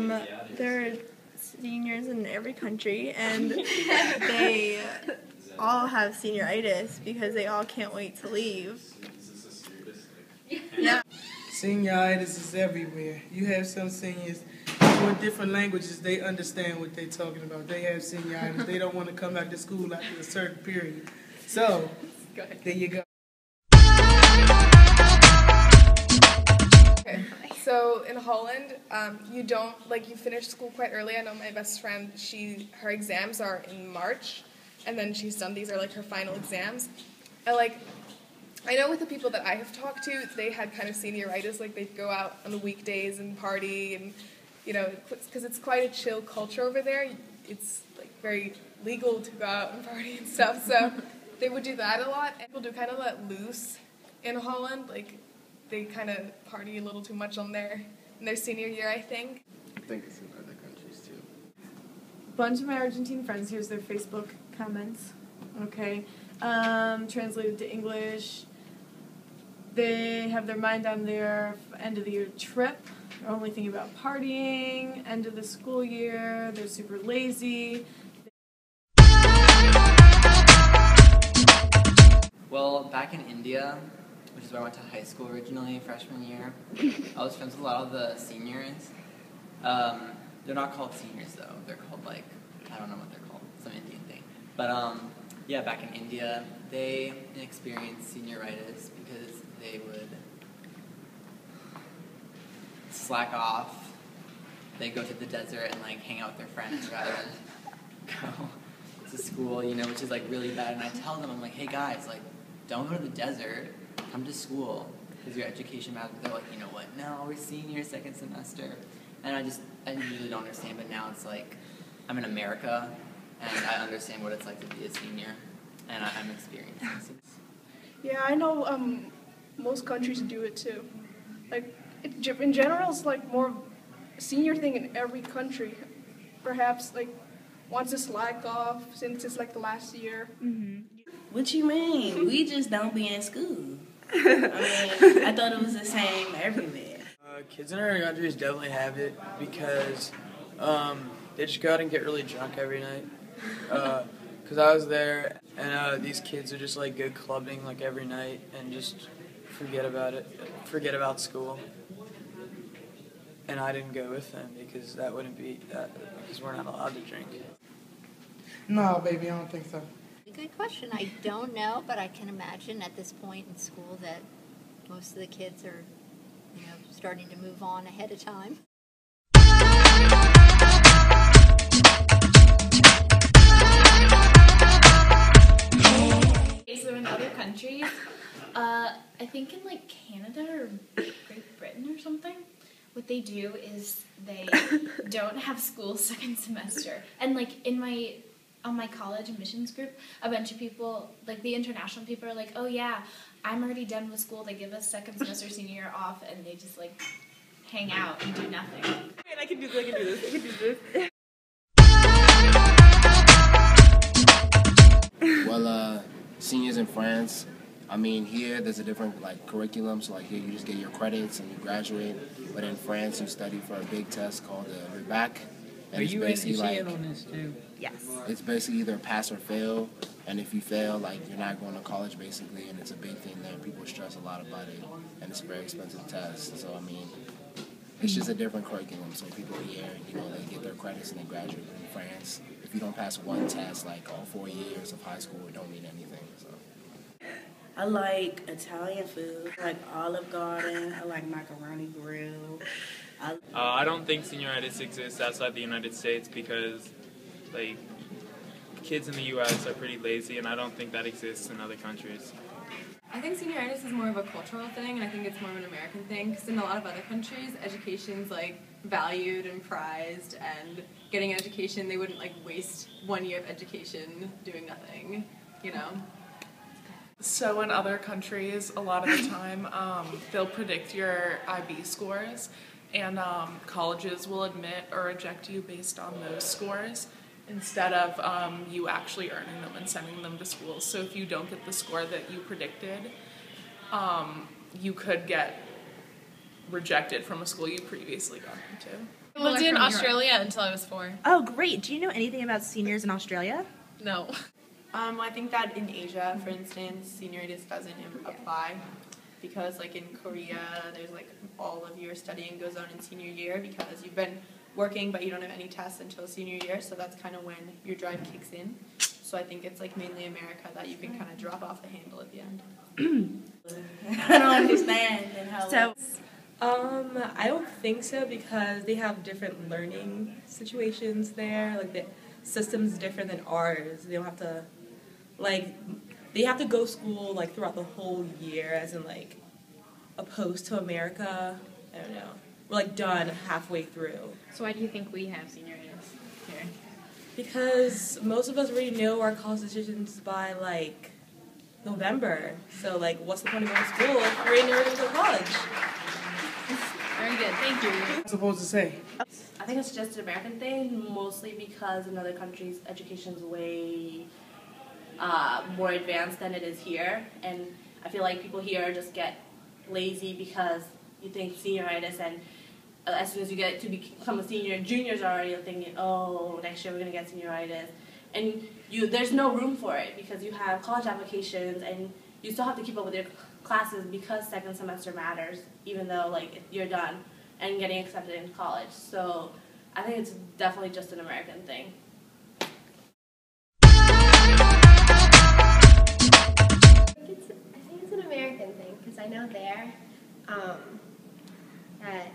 There are seniors in every country, and they all have senioritis because they all can't wait to leave. Yeah. Senioritis is everywhere. You have some seniors with different languages, they understand what they're talking about. They have senioritis. They don't want to come back to school after a certain period. So, there you go. Okay. So in Holland, you finish school quite early. I know my best friend, her exams are in March, and then she's done, these are like her final exams. And I know with the people that I have talked to, they had kind of senioritis, like they'd go out on the weekdays and party, and because it's quite a chill culture over there. It's like very legal to go out and party and stuff, so they would do that a lot. And people do kind of let loose in Holland, like they kind of party a little too much in their senior year, I think. I think it's in other countries too. A bunch of my Argentine friends, here's their Facebook comments, okay, translated to English. They have their mind on their end of the year trip. They're only thinking about partying, end of the school year, they're super lazy. Well, back in India, which is where I went to high school originally, freshman year, I was friends with a lot of the seniors. They're not called seniors though, they're called I don't know what they're called, some Indian thing. But yeah, back in India, they experienced senioritis because they would slack off. They go to the desert and hang out with their friends rather than go to school, which is really bad. And I tell them, I'm like, hey guys, don't go to the desert, come to school because your education matters. They're like, you know what? No, we're senior, second semester, and I usually don't understand. But now it's I'm in America, and I understand what it's like to be a senior, and I'm experiencing it. Yeah, I know most countries do it too. In general, it's more a senior thing in every country. Perhaps wants to slack off since it's the last year. Mm-hmm. What you mean? We just don't be in school. I thought it was the same everywhere. Kids in our countries definitely have it because they just go out and get really drunk every night. Because I was there, and these kids are just go clubbing every night and just forget about school. And I didn't go with them because that wouldn't be because we're not allowed to drink. No, baby, I don't think so. Good question. I don't know, but I can imagine at this point in school that most of the kids are, starting to move on ahead of time. So in other countries, I think in Canada or Great Britain or something, what they do is they don't have school second semester. And on my college admissions group, a bunch of people, the international people are oh yeah, I'm already done with school. They give us second semester senior year off, and they just hang out and do nothing. I can do this. Well, seniors in France, here there's a different curriculum. So here you just get your credits and you graduate. But in France, you study for a big test called the bac. Are you basically on this too? Yes. It's basically either pass or fail, and if you fail, you're not going to college basically, and it's a big thing there. People stress a lot about it, and it's a very expensive test. So it's just a different curriculum. So people here, they get their credits and they graduate. In France, if you don't pass one test, all 4 years of high school, it don't mean anything. So. I like Italian food. I like Olive Garden. I like macaroni grill. I don't think senioritis exists outside the United States because, kids in the U.S. are pretty lazy, and I don't think that exists in other countries. I think senioritis is more of a cultural thing, and I think it's more of an American thing, because in a lot of other countries, education's, valued and prized, and getting an education, they wouldn't, waste 1 year of education doing nothing, So in other countries, a lot of the time, they'll predict your IB scores, and colleges will admit or reject you based on those scores instead of you actually earning them and sending them to school. So if you don't get the score that you predicted, you could get rejected from a school you previously got into. Lived in Australia until I was 4. Oh, great. Do you know anything about seniors in Australia? No. I think that in Asia, for instance, senioritis doesn't apply because, like in Korea, there's like all of your studying goes on in senior year because you've been working, but you don't have any tests until senior year. So that's kind of when your drive kicks in. So I think it's like mainly America that you can kind of drop off the handle at the end. I don't understand. And how So, I don't think so because they have different learning situations there. Like the system's different than ours. They don't have to, like, they have to go to school like throughout the whole year, as in like, opposed to America. I don't know. We're like done halfway through. So why do you think we have senioritis here? Because most of us already know our college decisions by like November. So like, what's the point of going to school if we're never going to college? Very good, thank you. What am I supposed to say? I think it's just an American thing, mostly because in other countries, education's way more advanced than it is here. And I feel like people here just get lazy because you think senioritis, and as soon as you get to become a senior, juniors are already thinking, oh, next year we're going to get senioritis. And there's no room for it because you have college applications and you still have to keep up with your classes because second semester matters, even though like you're done and getting accepted into college. So I think it's definitely just an American thing. I think it's an American thing because I know there, that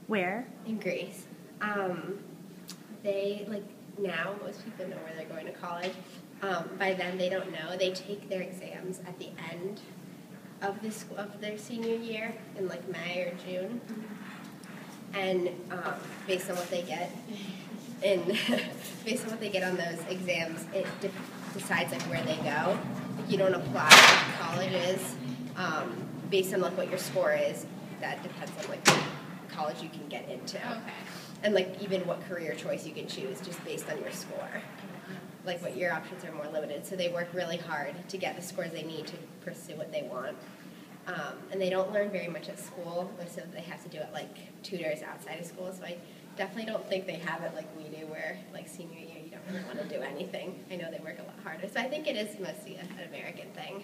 where? in Greece, they like now most people know where they're going to college. By then they don't know. They take their exams at the end of their senior year in like May or June, and based on what they get on those exams, it decides like where they go. Like, you don't apply to colleges based on like what your score is. That depends on like what college you can get into, and like even what career choice you can choose just based on your score. Like what your options are more limited, so they work really hard to get the scores they need to pursue what they want. And they don't learn very much at school, so they have to do it like tutors outside of school. So I definitely don't think they have it like we do, where like senior year you don't really want to do anything. I know they work a lot harder, so I think it is mostly an American thing.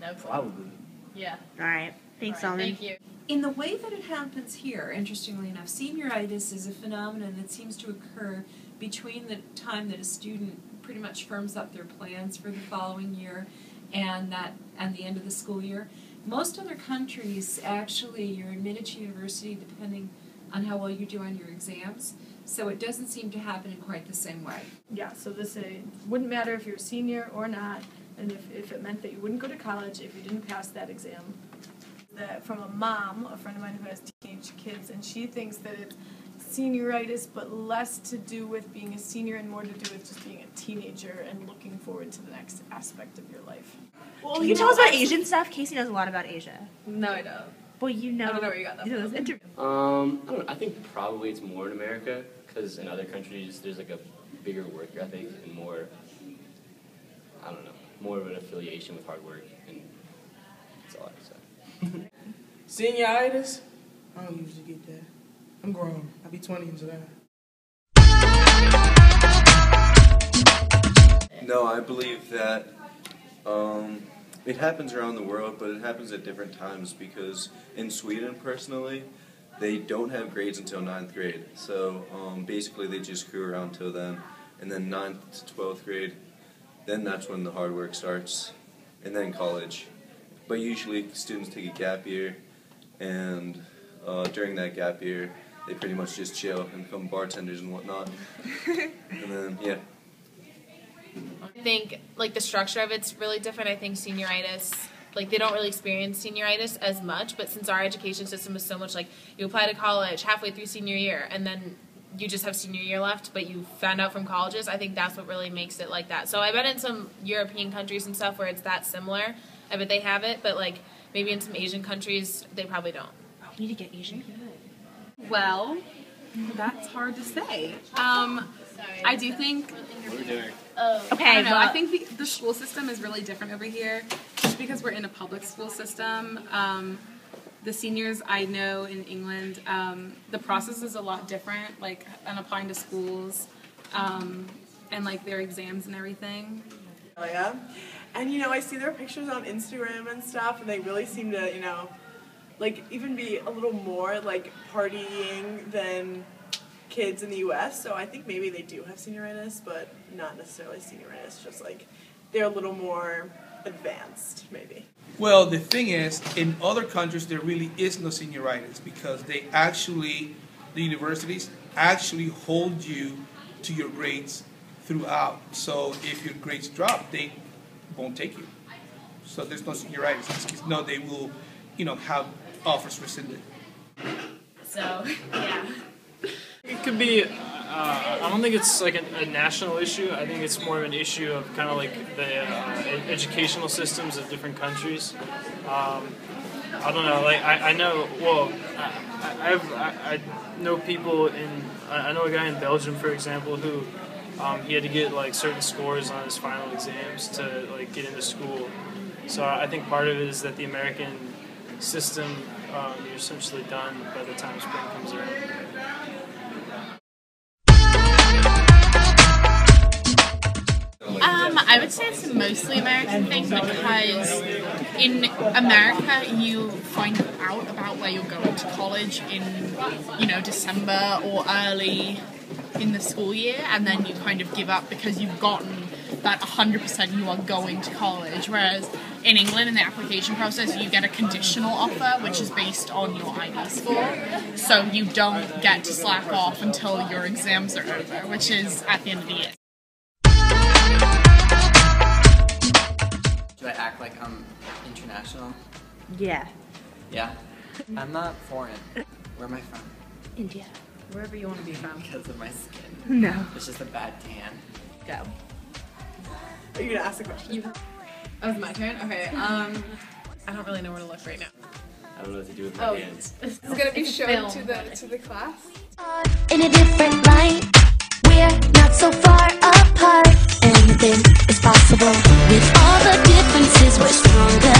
No. Probably. Yeah. All right. Thanks, Solomon. Thank you. In the way that it happens here, interestingly enough, senioritis is a phenomenon that seems to occur between the time that a student pretty much firms up their plans for the following year and the end of the school year. Most other countries, actually, you're admitted to university depending on how well you do on your exams, so it doesn't seem to happen in quite the same way. Yeah, so it wouldn't matter if you're a senior or not, and if it meant that you wouldn't go to college if you didn't pass that exam. That from a mom, a friend of mine who has teenage kids, and she thinks that it's senioritis, but less to do with being a senior and more to do with just being a teenager and looking forward to the next aspect of your life. Well, can you tell us about Asian stuff? Casey knows a lot about Asia. No, I don't. Well, you know. I don't know where you got that from. This interview. I don't know. I think probably it's more in America because in other countries there's like a bigger work ethic and more, I don't know, more of an affiliation with hard work, and that's all I have to say. Senioritis? I don't usually get that. I'm grown. I'll be 20 in July. No, I believe that it happens around the world, but it happens at different times because in Sweden, personally, they don't have grades until 9th grade. So basically they just screw around till then. And then 9th to 12th grade, then that's when the hard work starts. And then college. But usually students take a gap year, and during that gap year, they pretty much just chill and become bartenders and whatnot. And then, yeah. I think like the structure of it's really different. I think senioritis, like they don't really experience senioritis as much, but since our education system is so much like you apply to college halfway through senior year and then you just have senior year left, but you found out from colleges, I think that's what really makes it like that. So I bet in some European countries and stuff where it's that similar, I bet they have it, but like maybe in some Asian countries they probably don't. You need to get Asian. Well, that's hard to say. I do think. Okay, I don't know. I think the school system is really different over here, just because we're in a public school system. the seniors I know in England, the process is a lot different, like, and applying to schools, and, like, their exams and everything. Yeah. And, you know, I see their pictures on Instagram and stuff, and they really seem to, you know, like, even be a little more, like, partying than kids in the U.S., so I think maybe they do have senioritis, but not necessarily senioritis, just, like, they're a little more advanced, maybe. Well, the thing is, in other countries, there really is no senioritis because they actually, the universities actually hold you to your grades throughout. So if your grades drop, they won't take you. So there's no senioritis. No, they will, you know, have offers rescinded. So, yeah. It could be, I don't think it's like a national issue. I think it's more of an issue of kind of like the educational systems of different countries. I don't know, like I know, well, I know people I know a guy in Belgium, for example, who he had to get like certain scores on his final exams to like get into school. So I think part of it is that the American system, you're essentially done by the time spring comes around. I would say it's a mostly American thing because in America you find out about where you're going to college in, you know, December or early in the school year, and then you kind of give up because you've gotten that 100% you are going to college, whereas in England in the application process you get a conditional offer which is based on your IB score, so you don't get to slack off until your exams are over, which is at the end of the year. Should I act like I'm international? Yeah. Yeah? I'm not foreign. Where am I from? India. Wherever you want to be from. Because of my skin. No. It's just a bad tan. Go. Are you gonna ask a question? Oh, it's my turn? Okay, I don't really know where to look right now. I don't know what to do with my hands. It's gonna be shown to the class. In a different light, we're not so far apart. Anything is possible. With all the differences, we're stronger.